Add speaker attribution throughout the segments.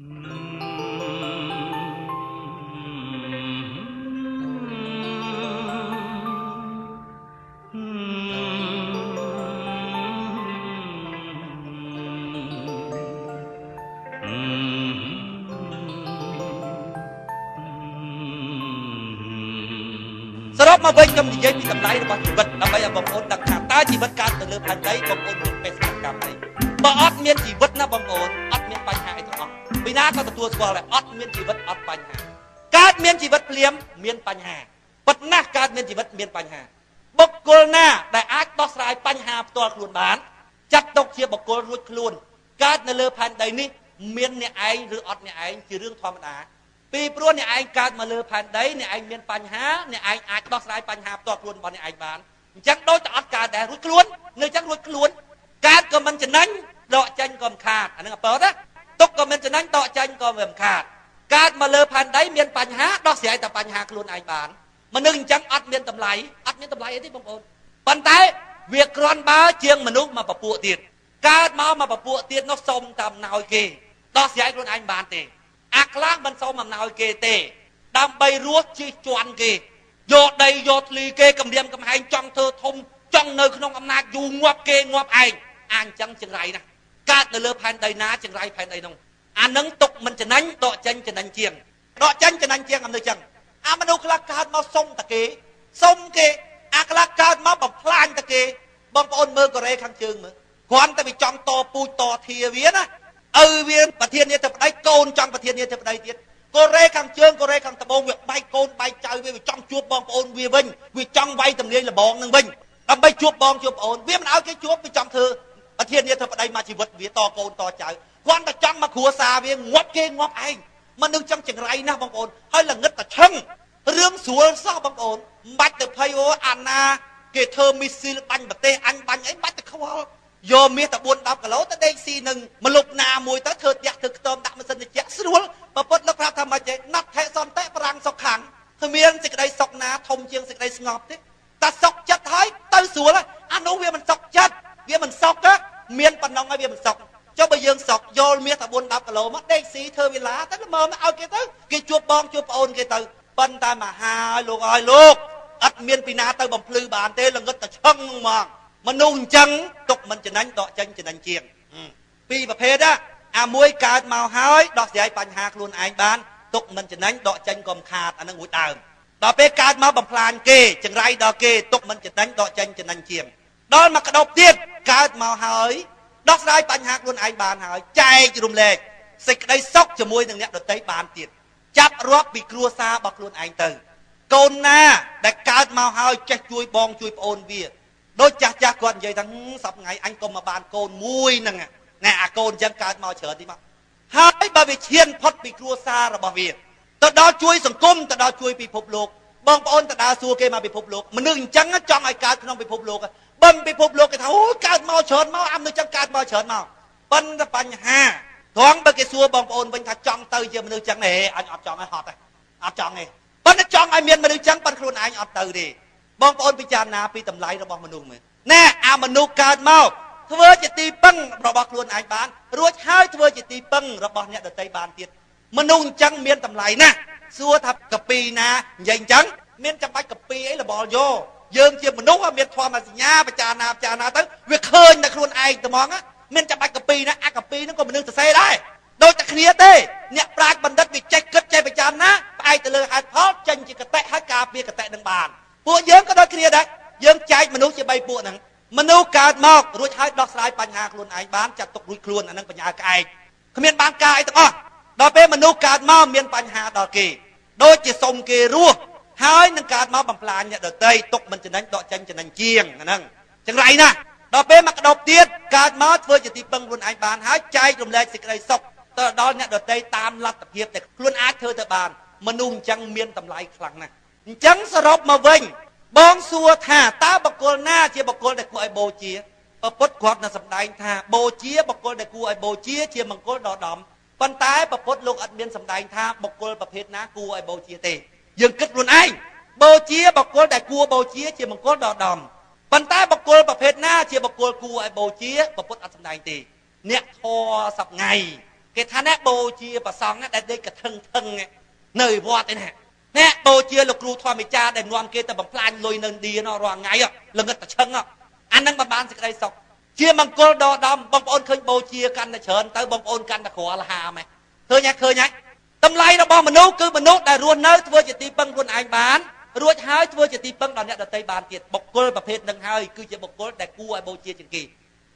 Speaker 1: สรุปมาវិញខ្ញុំនិយាយពីតម្លៃរបស់ជីវិតដើម្បីឲ្យបងប្អូនដឹងថាតើជីវិតកើតទៅលើផែនដីបងប្អូនមានបេសកកម្មអីបើអត់មានជីវិតណាបងប្អូនអត់មានបញ្ហាអីទាំងអស់ពីណាក៏ទទួលស្គាល់ដែរអត់មានជីវិតអត់បញ្ហាកើតមានជីវិតភ្លាមមានបញ្ហាប៉ុន្តែកើតមានជីវិតមានបញ្ហាបុគ្គលណាដែលអាចដោះស្រាយបញ្ហាផ្ទាល់ខ្លួនបានចាត់ទុកជាបុគ្គលរួចខ្លួនកើតនៅលើផែនដីនេះមានអ្នកឯងឬអត់អ្នកឯងជារឿងធម្មតាពីព្រោះអ្នកឯងកើតមកលើផែនដីអ្នកឯងមានបញ្ហាអ្នកឯងអាចដោះស្រាយបញ្ហាផ្ទាល់ខ្លួនរបស់អ្នកឯងបានអញ្ចឹងដូចតែអត់កើតដែររួចខ្លួននៅអញ្ចឹងរួចខ្លួនកើតក៏មិនចំណេញដកចេញក៏មិនខាតអានឹងអពតណាទុកក៏មិនចំណេញដកចេញក៏មិនខាតកើតមកលើផែនដីមានបញ្ហាដោះស្រាយតែបញ្ហាខ្លួនឯងបានមនុស្សអញ្ចឹងអត់មានតម្លៃអត់មានតម្លៃអីទេបងប្អូនប៉ុន្តែវាគ្រាន់បើជាងមនុស្សមកពពួកទៀតកើតមកពពួកទៀតនោះសុំតែអំណោយគេដោះស្រាយខ្លួនឯងបានទេអាខ្លះមិនសូមអំណោយគេទេដើម្បីរស់ជិះជាន់គេយកដីយកធ្លីគេគម្រាមកំហែងចង់ធ្វើធំចង់នៅក្នុងអំណាចយូរងាប់គេងាប់ឯងអញ្ចឹងចង្រៃណាស់កើតនៅលើផែនដីណាចង្រៃផែនដីនោះអានឹងទុកមិនចំណេញដកចេញចំណេញជាងដកចេញចំណេញជាងអំនៅចឹងអាមនុស្សខ្លះកើតមកសុំតែគេសុំគេអាខ្លះកើតមកបំផ្លាញតែគេបងប្អូនមើលកូរ៉េខាងជើងមើលគ្រាន់តែវាចង់តពូជតធាវាណាវាប្រធានាធិបតីកូនចង់ប្រធានាធិបតីទៀតកូរ៉េខាងជើងកូរ៉េខាងត្បូងវាបែកកូនបែកចៅវាចង់ជួបបងប្អូនវាវិញវាចង់វាយតម្លាយលបងនឹងវិញដើម្បីជួបបងជួបប្អូនវាមិនឲ្យគេជួបវាចង់ធ្វើប្រធានាធិបតីមកជីវិតវាតកូនតចៅគាត់តែចង់មកគ្រួសារវាងាប់គេងាប់ឯងមនុស្សចង់ចង្រៃណាស់បងប្អូនហើយល្ងឹតតែឆឹងរឿងស្រួលសោះបងប្អូនមិនបាច់ទៅភ័យអូអាណាគេធ្វើមីស៊ីលបាញ់ប្រទេសអញបាញ់អីបាច់ទៅខ្វល់យកមាសតែ4-10គីឡូទៅដេកស៊ីនឹងមលុបណាមួយទៅធ្វើផ្ទះធ្វើខ្ទមដាក់ម៉ាស៊ីនត្រជាក់ស្រួលប្រពុតលោកប្រាប់ថាម៉េចទេណាត់ថេសន្តិប្រាំងសុខខាងគ្មានសេចក្តីសុខណាធំជាងសេចក្តីស្ងប់ទេតែសុខចិត្តហើយទៅស្រួលអានោះវាមិនសុខចិត្តវាមិនសុខទេមានប៉ុណ្ណឹងហើយវាមិនសុខចុះបើយើងសុខយកមាសតែ4-10គីឡូមកដេកស៊ីធ្វើវិឡាទៅល្មមឲ្យគេទៅគេជួបបងជួបប្អូនគេទៅប៉ុន្តែមកហើយលោកអើយលោកអត់មានពីណាទៅបំភ្លឺបានទេល្ងឹតតែឆឹងហ្មងមនុស្សអញ្ចឹងទុកមិនចំណេញដកចេញចំណេញជាងពីរប្រភេទណាអាមួយកើតមកហើយដោះស្រាយបញ្ហាខ្លួនឯងបានទុកមិនចំណេញដកចេញកុំខាតអានឹងមួយដើមដល់ពេលកើតមកបំផ្លាញគេចង្រៃដល់គេទុកមិនចំណេញដកចេញចំណេញជាងដល់មកក្តោបទៀតកើតមកហើយដោះស្រាយបញ្ហាខ្លួនឯងបានហើយចែករំលែកសេចក្តីសុខជាមួយនឹងអ្នកដទៃបានទៀតចាប់រាប់ពីគ្រួសាររបស់ខ្លួនឯងទៅកូនណាដែលកើតមកហើយចេះជួយបងជួយប្អូនវាដូចចាស់គាត់និយាយថាសប្ថ្ងៃអញក៏មកបានកូនមួយហ្នឹងណែអាកូនអញ្ចឹងកើតមកច្រើនទីមកហើយបើវាឈានផុតពីគ្រួសាររបស់វាទៅដល់ជួយសង្គមទៅដល់ជួយពិភពលោកបងប្អូនទៅដើរសួរគេមកពិភពលោកមនុស្សអញ្ចឹងចង់ឲ្យកើតក្នុងពិភពលោកបើពិភពលោកគេថាអូកើតមកច្រើនមកអាមនុស្សអញ្ចឹងកើតមកច្រើនមកប៉ុន្តែបញ្ហាត្រង់បើគេសួរបងប្អូនវិញថាចង់ទៅជាមនុស្សអញ្ចឹងទេអញអត់ចង់ឲ្យហត់ទេអត់ចង់ទេប៉ុន្តែចង់ឲ្យមានមនុស្សអញ្ចឹងប៉ុន្តែខ្លួនឯងអត់ទៅទេបងប្អូនពិចារណាពីតម្លៃរបស់មនុស្សមើលណែអាមនុស្សកើតមកធ្វើជាទីពឹងរបស់ខ្លួនឯងបានរួចហើយធ្វើជាទីពឹងរបស់អ្នកដទៃបានទៀតមនុស្សអញ្ចឹងមានតម្លៃណាស់សួរថាកាពីណានិយាយអញ្ចឹងមានចាំបាច់កាពីអីលបលយោយើងជាមនុស្សមានធម៌សញ្ញាពិចារណាទៅវាឃើញតែខ្លួនឯងតែហ្មងមានចាំបាច់កាពីណាអាកាពីហ្នឹងក៏មនុស្សសរសេរដែរដូចតែគ្នាទេអ្នកប្រាជ្ញបណ្ឌិតវាចេះគិតចេះពិចារណាផ្អែកទៅលើហេតុផលចេញជាកតិហើយការពារកតិនឹងបានពួកយើងក៏ដូចគ្នាដែរយើងចែកមនុស្សជា3ពួកហ្នឹងមនុស្សកើតមករួចហើយដោះស្រាយបញ្ហាខ្លួនឯងបានចាត់ទុករួចខ្លួនអានឹងបញ្ញាក្អែកគ្មានបានការអីទាំងអស់ដល់ពេលមនុស្សកើតមកមានបញ្ហាដល់គេដូចជាសុំគេរស់ហើយនឹងកើតមកបំផ្លាញអ្នកដទៃទុកមិនចំណេញដកចេញចំណេញជាងអាហ្នឹងចង្រៃណាស់ដល់ពេលមកក្តោបទៀតកើតមកធ្វើជាទីពឹងខ្លួនឯងបានហើយចែករំលែកសេចក្តីសុខទៅដល់អ្នកដទៃតាមលទ្ធភាពដែលខ្លួនអាចធ្វើទៅបានមនុស្សអញ្ចឹងមានតម្លៃខ្លាំងណាស់អញ្ចឹងសរុបមកវិញបងសួរថាតើបុគ្គលណាជាបុគ្គលដែលគួរឲ្យបូជាព្រះពុទ្ធគាត់នៅសម្ដែងថាបូជាបុគ្គលដែលគួរឲ្យបូជាមង្គលដ៏ដំប៉ុន្តែព្រះពុទ្ធលោកអត់មានសម្ដែងថាបុគ្គលប្រភេទណាគួរឲ្យបូជាទេយើងគិតខ្លួនឯងបូជាបុគ្គលដែលគួរបូជាមង្គលដ៏ដំប៉ុន្តែបុគ្គលប្រភេទណាជាបុគ្គលគួរឲ្យបូជាព្រះពុទ្ធអត់សម្ដែងទេអ្នកធម៌សប្ងៃ គេថាណែបូជាប្រសងណាដែលដេកកថឹងនៅវត្តឯណែណែបូជាលោកគ្រូធម្មចារដែលនាំគេទៅបំផ្លាញលុយនៅឥណ្ឌានោះរាល់ថ្ងៃល្ងឹតតែឈឹងអានឹងបានសេចក្តីសុខជាមង្គលដល់ដំបងប្អូនឃើញបូជាកាន់តែច្រើនទៅបងប្អូនកាន់តែក្រលហាមែនឃើញហើយតម្លៃរបស់មនុស្សគឺមនុស្សដែលរស់នៅធ្វើជាទីពឹងខ្លួនឯងបានរួចហើយធ្វើជាទីពឹងដល់អ្នកដទៃបានទៀតបុគ្គលប្រភេទនឹងហើយគឺជាបុគ្គលដែលគួរឲ្យបូជាជាងគេ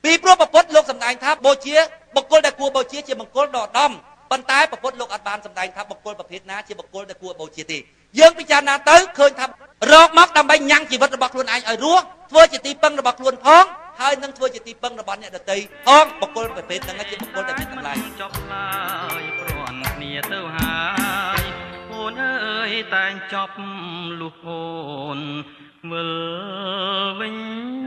Speaker 1: ពីព្រោះព្រះពុទ្ធលោកសម្ដែងថាបូជាបុគ្គលដែលគួរបូជាជាមង្គលដល់ដំប៉ុន្តែព្រះពុទ្ធលោកអត់បានសម្ដែងថាបុគ្គលប្រភេទណាជាបុគ្គលដែលគួរបូជាទេយើងពិចារណាទៅឃើញថារកមកដើម្បីញ៉ាំងជីវិតរបស់ខ្លួនឯងឲ្យរស់ធ្វើជាទីពឹងរបស់ខ្លួនផងហើយនឹងធ្វើជាទីពឹងរបស់អ្នកដទៃផងបុគ្គលប្រភេទហ្នឹងជាបុគ្គលដែលមានតម្លៃ
Speaker 2: ចប់ឡើយព្រាន់គ្នាទៅហើយអូនអើយតែងចប់លុះអូនវិលវិញ